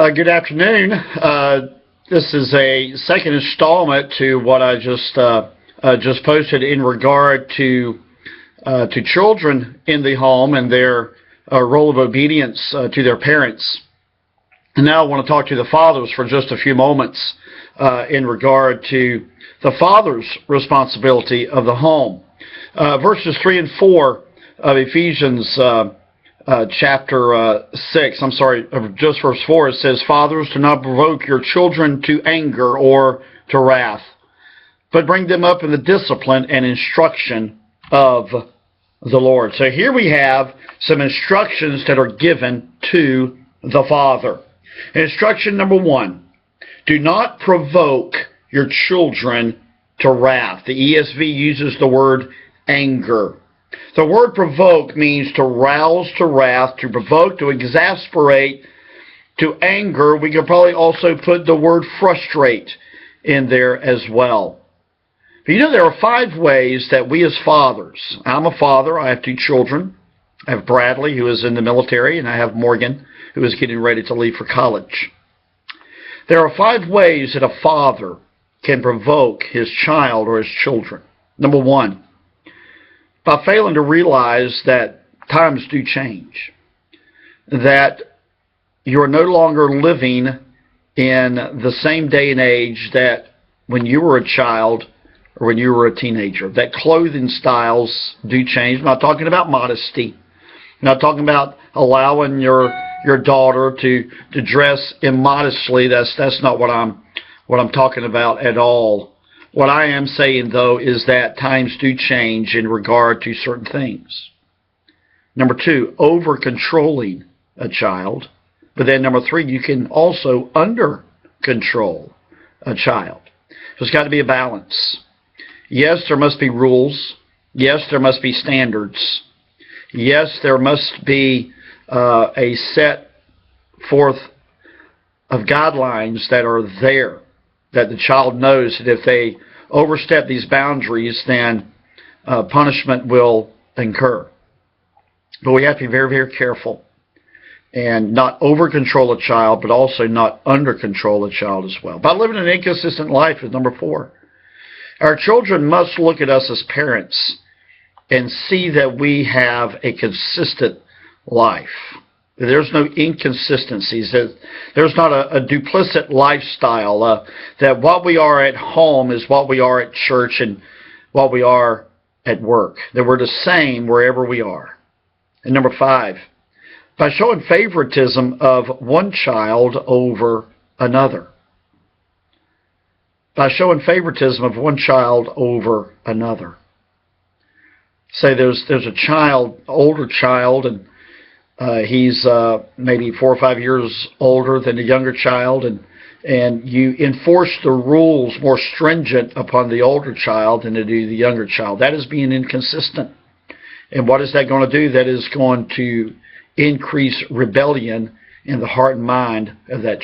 Good afternoon. This is a second installment to what I just posted in regard to children in the home and their role of obedience to their parents. And now I want to talk to the fathers for just a few moments in regard to the father's responsibility of the home. Verses 3 and 4 of Ephesians chapter 6, just verse 4, it says, "Fathers, do not provoke your children to anger or to wrath, but bring them up in the discipline and instruction of the Lord." So here we have some instructions that are given to the father. Instruction number 1, do not provoke your children to wrath. The ESV uses the word anger. The word provoke means to rouse to wrath, to provoke, to exasperate, to anger. We could probably also put the word frustrate in there as well. But you know, there are 5 ways that we as fathers, I'm a father, I have 2 children. I have Bradley, who is in the military, and I have Morgan, who is getting ready to leave for college. There are 5 ways that a father can provoke his child or his children. Number 1, by failing to realize that times do change, that you're no longer living in the same day and age that when you were a child or when you were a teenager, that clothing styles do change. I'm not talking about modesty. I'm not talking about allowing your daughter to dress immodestly. That's not what I'm talking about at all. What I am saying, though, is that times do change in regard to certain things. Number 2, over-controlling a child. But then number 3, you can also under-control a child. There's got to be a balance. Yes, there must be rules. Yes, there must be standards. Yes, there must be a set forth of guidelines that are there, that the child knows that if they overstep these boundaries, then punishment will incur. But we have to be very, very careful and not over-control a child, but also not under-control a child as well. By living an inconsistent life is number 4. Our children must look at us as parents and see that we have a consistent life. There's no inconsistencies. There's not a duplicit lifestyle. That what we are at home is what we are at church and what we are at work. That we're the same wherever we are. And number 5, by showing favoritism of one child over another. By showing favoritism of one child over another. Say there's a child, older child, and he's maybe 4 or 5 years older than the younger child, and you enforce the rules more stringent upon the older child than to do the younger child. That is being inconsistent. And what is that going to do? That is going to increase rebellion in the heart and mind of that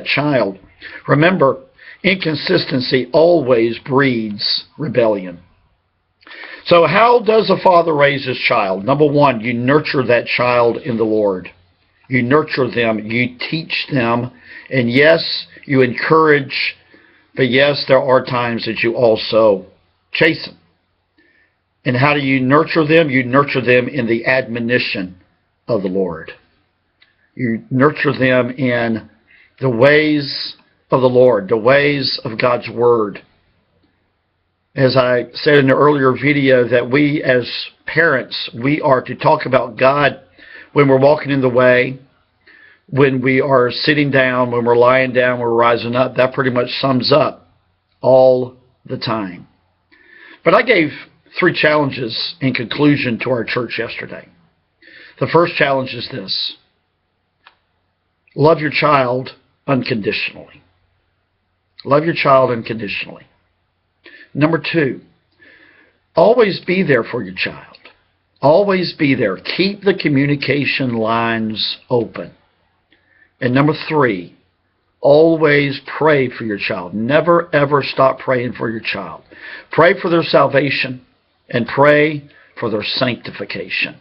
child. Remember, inconsistency always breeds rebellion. So how does a father raise his child? Number 1, you nurture that child in the Lord. You nurture them. You teach them. And yes, you encourage. But yes, there are times that you also chasten. And how do you nurture them? You nurture them in the admonition of the Lord. You nurture them in the ways of the Lord, the ways of God's Word. As I said in the earlier video, that we as parents, we are to talk about God when we're walking in the way, when we are sitting down, when we're lying down, when we're rising up. That pretty much sums up all the time. But I gave 3 challenges in conclusion to our church yesterday. The first challenge is this: love your child unconditionally. Love your child unconditionally. Number 2, always be there for your child. Always be there. Keep the communication lines open. And number 3, always pray for your child. Never, ever stop praying for your child. Pray for their salvation and pray for their sanctification.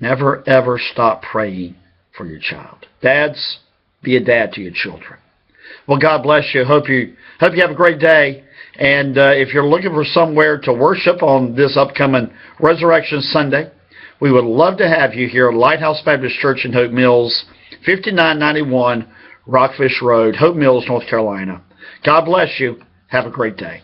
Never, ever stop praying for your child. Dads, Be a dad to your children. Well, God bless you. Hope you have a great day. And if you're looking for somewhere to worship on this upcoming Resurrection Sunday, we would love to have you here at Lighthouse Baptist Church in Hope Mills, 5991 Rockfish Road, Hope Mills, North Carolina. God bless you. Have a great day.